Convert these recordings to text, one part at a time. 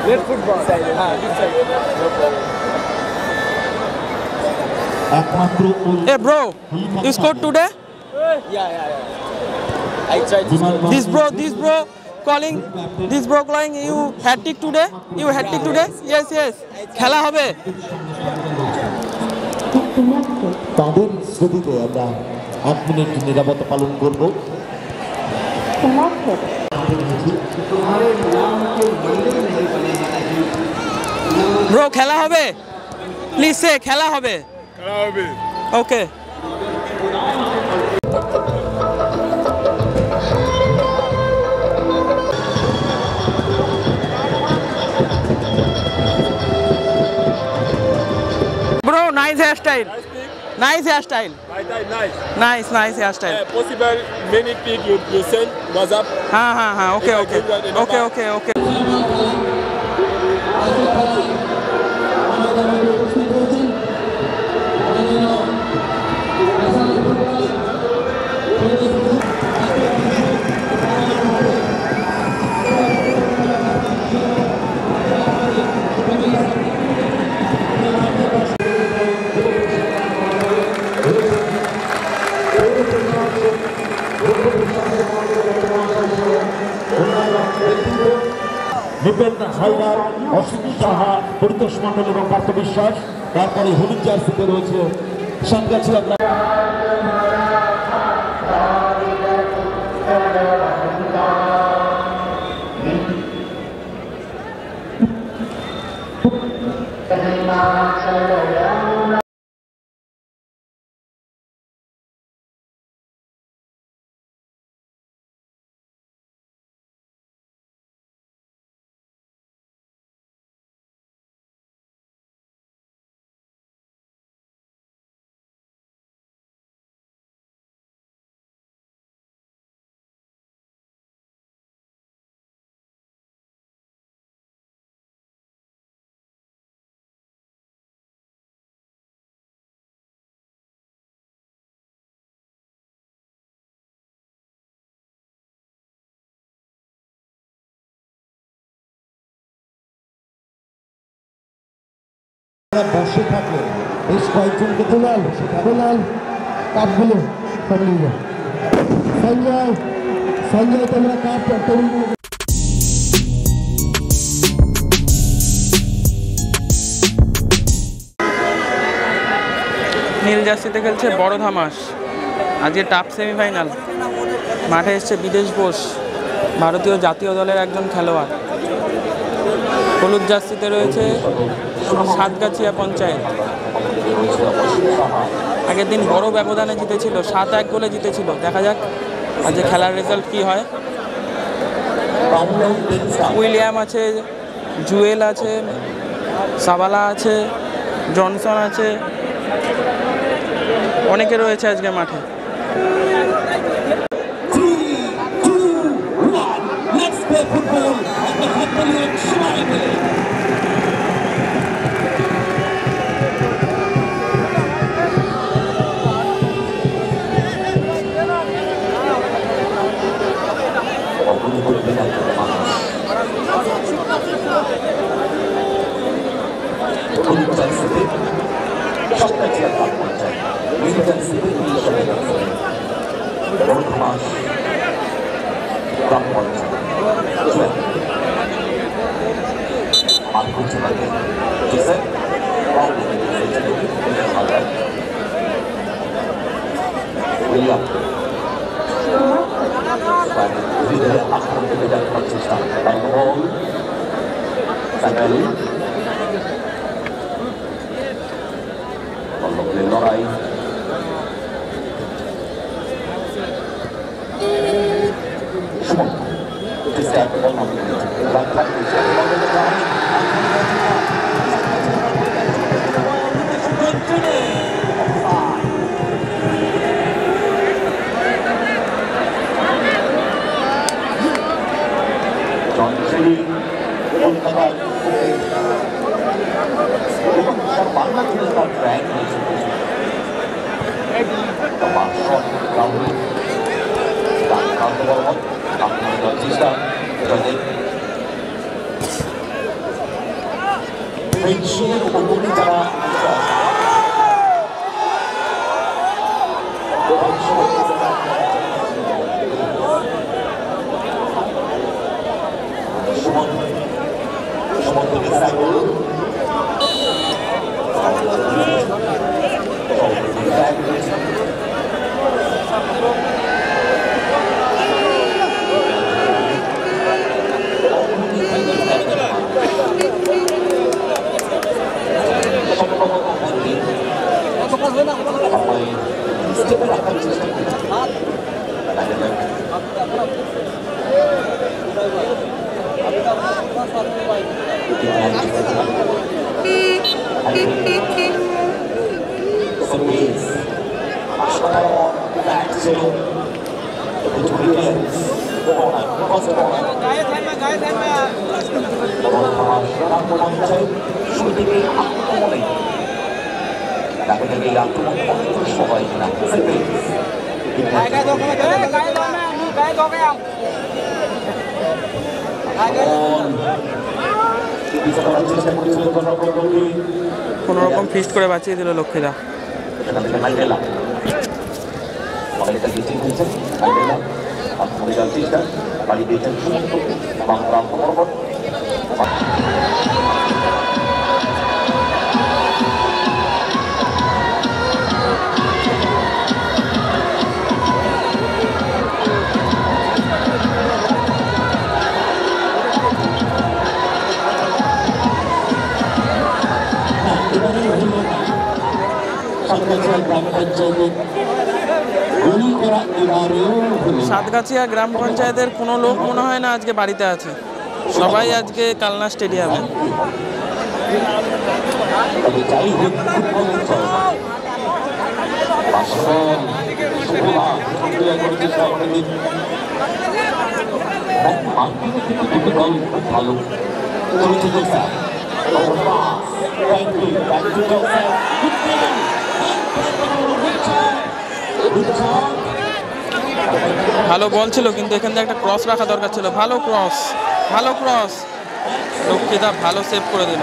Let football. This side. No problem. Hey bro, you scored today? Yeah. I tried to score. This bro calling you hat-trick today? You hat-trick today? Yes. খেলা হবে। তাদের স্মৃতিতে আমরা 1 minute নিরাপত্তা পালন করব। Bro খেলা হবে? প্লিজ সে খেলা হবে। ওকে। Bro, nice hairstyle. Nice hairstyle. Nice hairstyle. Possible many pick you send WhatsApp. Okay. Nipen Haider, অসীম সাহা, পরিতোষ মণ্ডল এবং পার্থ বিশ্বাস। তারপরে হলুদ জার্সিতে রয়েছে সাতগাছিয়া। বসে থাকলে বেশ কয়েকজনকে কোলাল কাপগুলো সঞ্জয় তোমরা কাপ টেবিল। নীল জার্সিতে খেলছে বড় ধামাস। আজকে টাফ সেমিফাইনাল। মাঠে এসছে বিদেশ বোস, ভারতীয় জাতীয় দলের একজন খেলোয়াড়। হলুদ জার্সিতে রয়েছে সাতগাছিয়া পঞ্চায়েত। আগের দিন বড় ব্যবধানে জিতেছিল, 7-1 গোলে জিতেছিল। দেখা যাক আজকে খেলার রেজাল্ট কি হয়। উইলিয়াম আছে, জুয়েল আছে, সাবালা আছে, জনসন আছে, অনেকে রয়েছে আজকে মাঠে। ফেন্সিংয়ের উপরে যারা কোনো রকম ফিস্ট করে বাঁচিয়ে দিল লক্ষ্মীদা। সাতগাছিয়া গ্রাম পঞ্চায়েতের কোনো লোক মনে হয় না আজকে বাড়িতে আছে, সবাই আজকে কালনা স্টেডিয়ামে। ভালো বল ছিল, কিন্তু এখান থেকে একটা ক্রস রাখা দরকার ছিল। ভালো ক্রস, ভালো ক্রস, লক্ষ্মীদা ভালো সেভ করে দিল।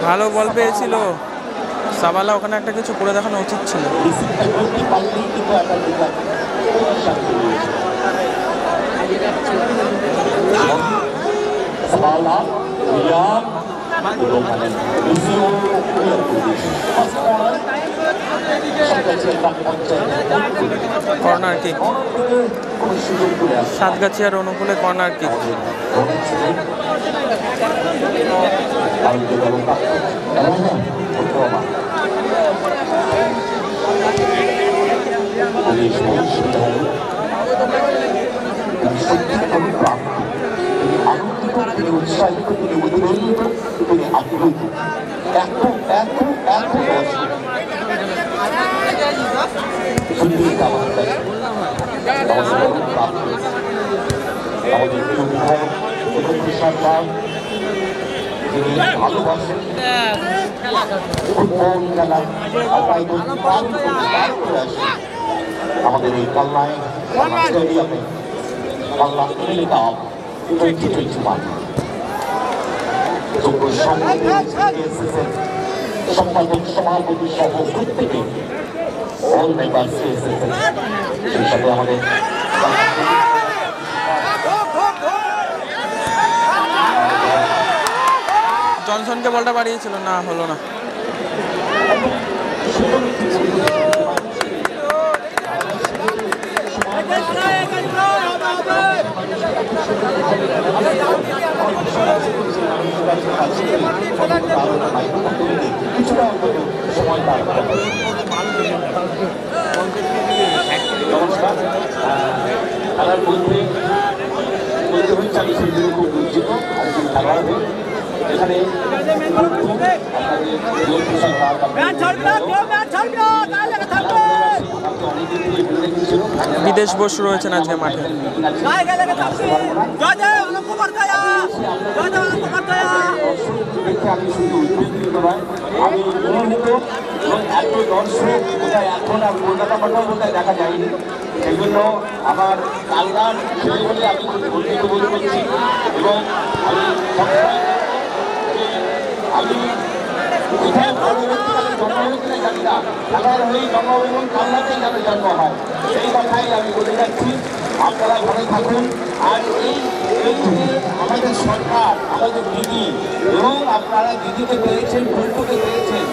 ভালো বল পেয়েছিল সাবালা, ওখানে একটা কিছু করে দেখানো উচিত ছিল। কর্নার কিক, সাতগাছিয়ার অনুকূলে কর্নার কিক। উৎসাহিত থেকে তিনি উদ্বেলিত, তিনি আপ্লুত। এত এত এত আমাদের প্রিয় বিধায়ক সরকার তিনি ভালোবাসেন ফুটবল খেলা, আমাদের এই কালনায় স্টেডিয়ামে বাংলা কাপ 2021 যোগ্য সম্পাদক সভাপতি সহ প্রত্যেকে অল মেম্বার্স এসেছেন। সেই সাথে আমাদের জনসনকে বলটা বাড়িয়েছিল, না হলো না। খেলার মধ্যে হচ্ছে আমি সেই জন্য খুব দুঃখিত। আজকে খেলা হবে এখানে বিদেশ বোস রয়েছেন আজকে মাঠে। আমি শুধু উদ্বিগ্ন নয়, আমি অনুভূত এবং এত দর্শক বোধহয় এখন আর কলকাতা মাঠেও বোধহয় দেখা যায়নি। সেই জন্য আমার কালনার ছেলে বলে আমি খুব গর্বিত বোধ করছি এবং আমি কোথায় পরবর্তীকালে জন্ম হয়েছিল জানি না, খেলার হয়েই জন্ম এবং কালনাতেই যেন জন্ম হয়, সেই কথাই আমি বলে যাচ্ছি। আপনারা ভালো থাকুন। আর এই আমাদের সরকার, আমাদের দিদি এবং আপনারা দিদিকে পেয়েছেন, বন্ধুকে পেয়েছেন,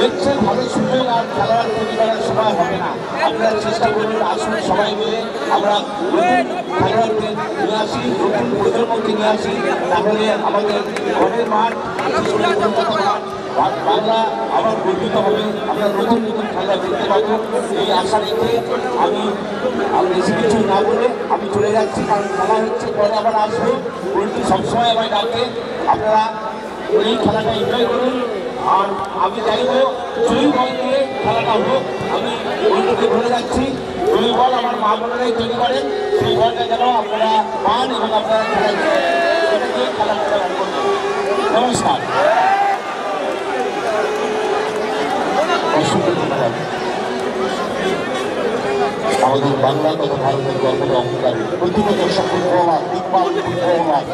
দেখছেন ভালো সুযোগ আর খেলার তৈরি করার সময় হবে না। আপনারা চেষ্টা করুন, আসুন সবাই মিলে আমরা নতুন খেলোয়াড়দের নিয়ে আসি, নতুন প্রজন্মকে নিয়ে আসি, তাহলে আমাদের ঘরের মাঠ বাংলা আবার গর্বিত হবে, আমরা নতুন নতুন খেলা দেখতে পাবো। এই আশা রেখে আমি বেশি কিছু না বলে আমি চলে যাচ্ছি, কারণ খেলা হচ্ছে, পরে আবার আসবো। বলছি সবসময় আমায় ডাকে, আপনারা এই খেলাটা এনজয় করুন। আর আমি চাইবো জয়ী বল দিয়ে খেলাটা হোক। আমি বন্ধুকে বলে যাচ্ছি, জয়ী বল আমার মা বোনেরাই তৈরি করেন, সেই বলটা যেন আপনারা পান এবং আপনারা খেলা নমস্কার। অসংখ্য ধন্যবাদ। আমাদের বাংলা তথা ভারতের গর্বের অঙ্গীকারী প্রতিটি দর্শক ফুটবলার, ইকবাল ফুটবলার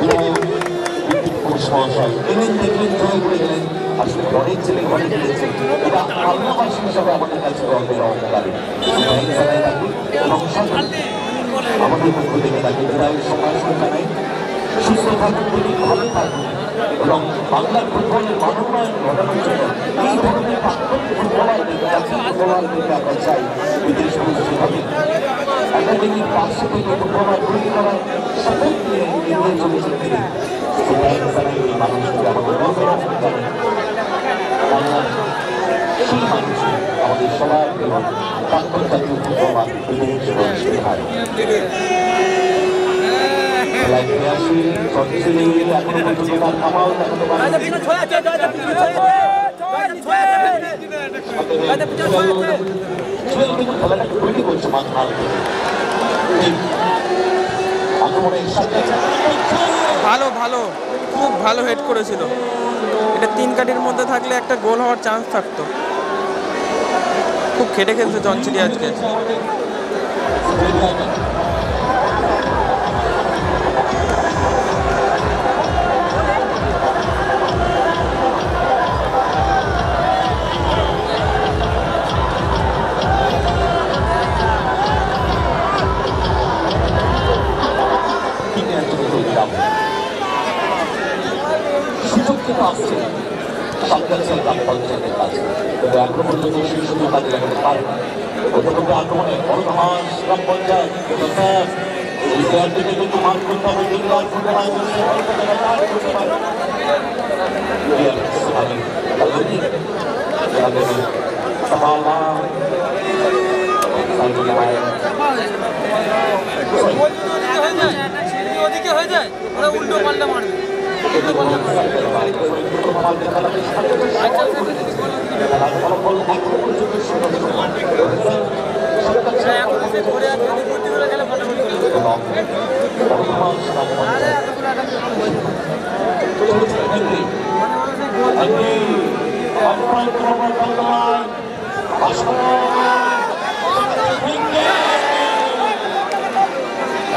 বিধায়ক বিদ্যুৎ ঘোষ মহাশয় এলেন, দেখলেন, জয় করে গেলেন। আসলে ঘরের ছেলে ঘরে গিয়েছে, এটা বাংলাভাষী হিসাবে আমাদের কাছে গর্বের অঙ্গীকারী। এবং আমাদের পক্ষ থেকে তাকে বিদায় সম্ভাষণ জানাই। সুস্থ থাকুন, তিনি ভালো থাকুন এবং বাংলার ফুটবলের মানবায়ন ঘটানোর জন্য এই ধরনের প্রাক্তন ফুটবলারদেরকে আমরা চাই বিদেশ মন্ত্রী হবে। একাডেমির পাশে থেকে ফুটবলার তৈরি করার শপথ নিয়ে এগিয়ে চলেছেন তিনি। সেটাই এই মানুষকে আমাদের গর্বের অঙ্গীকার। বাংলার সেই মানুষ আমাদের সবার প্রাক্তন জাতীয় ফুটবলার বিদেশ মন্ত্রী হয়। ভালো ভালো, খুব ভালো হেড করেছিল। এটা 3 কাঠির মধ্যে থাকলে একটা গোল হওয়ার চান্স থাকতো। খুব খেটে খেলছে জনসিটি আজকে। সুযোগ কিন্তু আসছে সরকারের পঞ্চায়েতের কাছে, কিন্তু এখনো পর্যন্ত সেই সুযোগ কাজে লাগাতে পারে না। প্রথমত আক্রমণে বড় ধামাস গ্রাম পঞ্চায়েত এই প্লেয়ারটিকে কিন্তু মার্ক করতে হবে, তিনবার ফুটবল ওদিকে হয়ে যায়, ওরা উল্টো পাল্টা মারবে।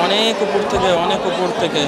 অনেক উপর থেকে, অনেক উপর থেকে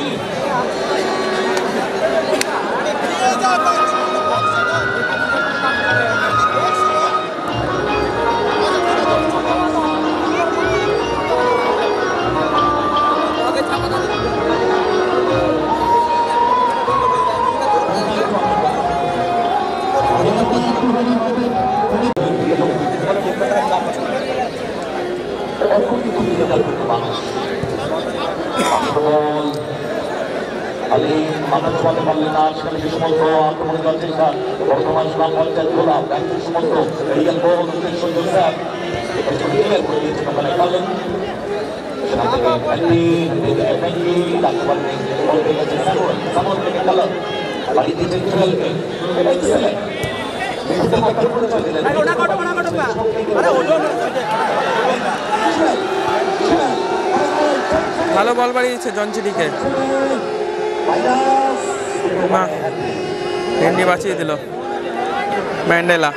Ali আমরা চলতে পারলে না সেখানে যে সমস্ত আক্রমণে যাচ্ছে স্যার বর্তমান গ্রাম পঞ্চায়েত গোলাপ ব্যাংকের সমস্ত রিয়াল বড় সুন্দর স্যার ক্লিয়ার করে দিয়েছেন ওখানে পারলেন সেখান থেকে ব্যাংকি ডাকতে পারলেন বলতে গেছে সামন থেকে কালার বাড়ি দিয়েছেন খেলবে এক্সেলেন্ট ভালো বল বাড়িয়েছে জনচিটিকে, ভেন্ডি বাঁচিয়ে দিল ম্যান্ডেলা।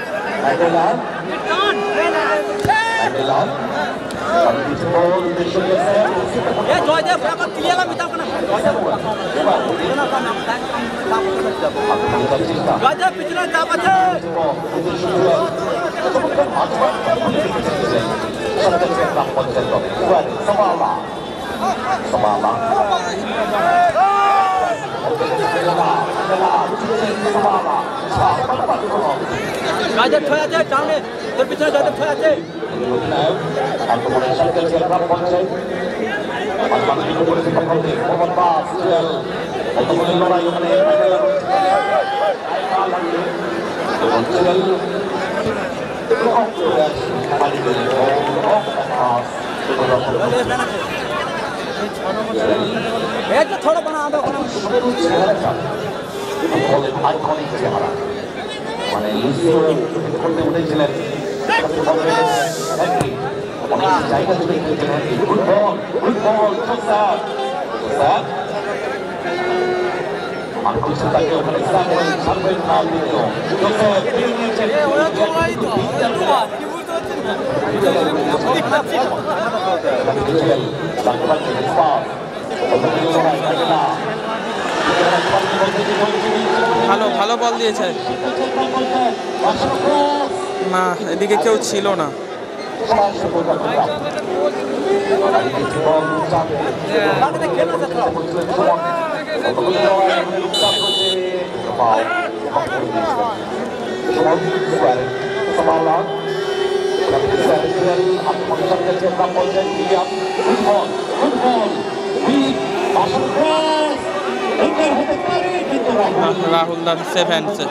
জয়দেব ছয় আছে সামনে, তোর পিছনে জয়দেব ছয় আছে। थोड़ा बना মানে করতে উঠেছিলেন অনেক জায়গা থেকে আর কিছু তাকে ওখানে ছাড়বেন না ভালো ভালো বল দিয়েছে না, এদিকে কেউ ছিল না। রাহুল দাস সেভেন্সে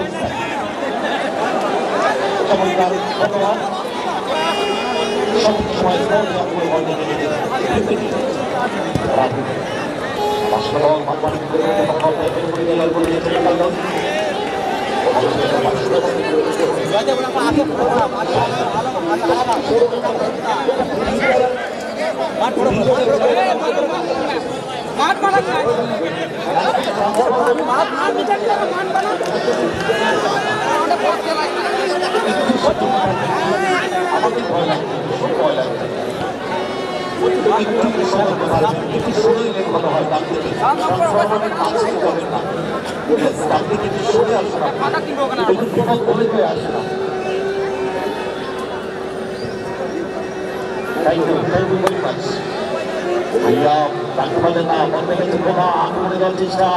भैया ডাক্তারদের না বলতে গেছে কোনো আক্রমণে যাওয়ার চেষ্টা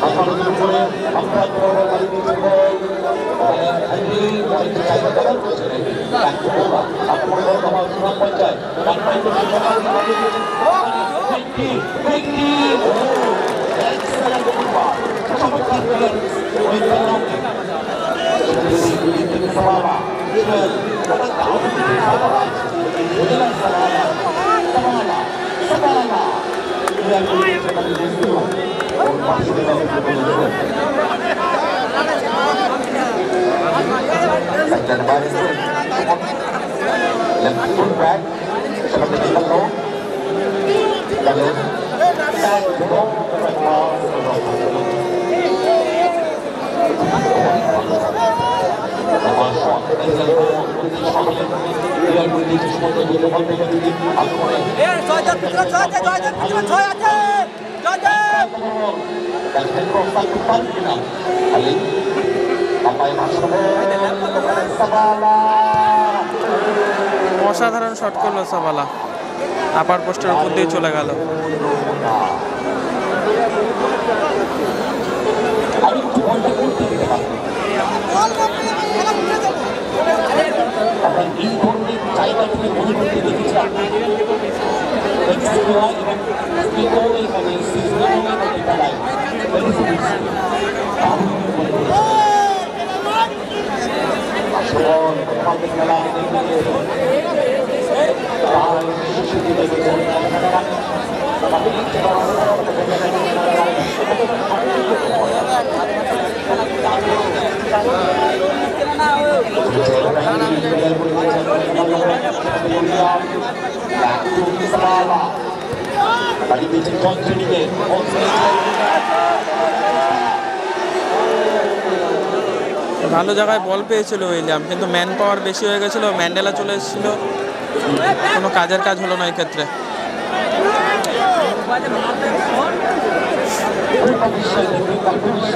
আপনাদের উপরে আমরা বাড়ি দিয়েছি অসাধারণ শট করলো সাবালা, আপার পোস্টের উপর দিয়ে চলে গেল। ভালো জায়গায় বল পেয়েছিল উইলিয়াম, কিন্তু ম্যান পাওয়ার বেশি হয়ে গেছিল। ম্যান্ডেলা চলে এসেছিল, কোনো কাজের কাজ হলো না এই ক্ষেত্রে।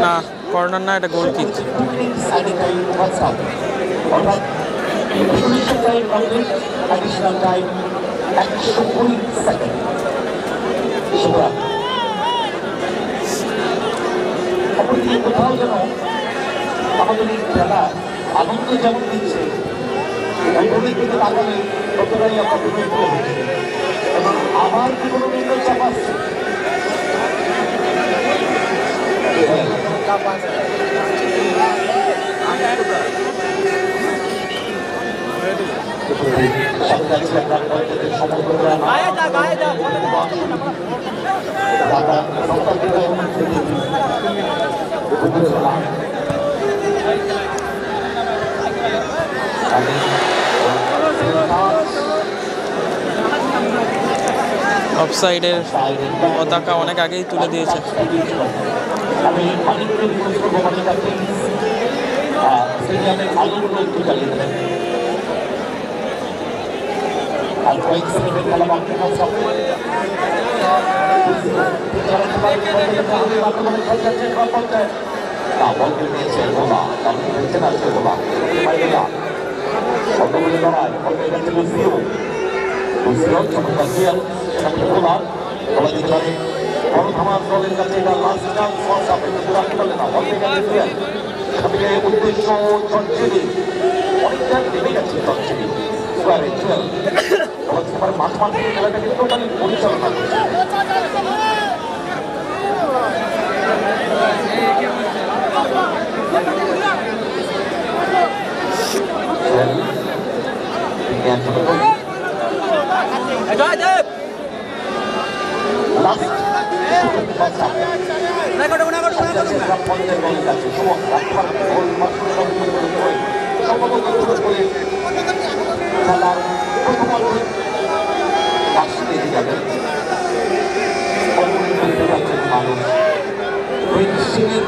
না, কর্নার না, এটা গোল কিক। আমাদের এই খেলা আনন্দ যেমন দিচ্ছে, ওইগুলির দিকে তাকালে ততটাই আমরা বিরক্ত হচ্ছি এবং আবার কি কোনো নিম্ন চাপ আসছে। অফসাইডের পতাকা অনেক আগেই তুলে দিয়েছে। আমি আর কয়েক সেকেন্ডের খেলা বাকি আছে। বলতে পেয়েছে গোলা, তাহলে খেলছে না সে গোলা অতগুলি লড়াই বলতে গেছে লুসিও চমৎকার গোলা গোলা দিতে পারে। বড় ধামার দলের কাছে এটা লাস্ট চান্স, ফর্সা পেতে রাখতে পারলে না। বলতে গেছে সেখান থেকে উদ্দেশ্য চঞ্চলি অনেকটা নেমে গেছে। চঞ্চলি স্কোয়ারে 12 মাঝ মাঠ থেকে খেলাটাকে টোটালি পরিচালনা করছে।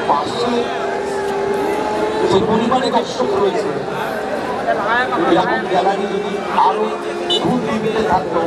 পাশে যে পরিমাণে দর্শক রয়েছে, গ্যালারি যদি আরো ঘুর দিতে থাকতো,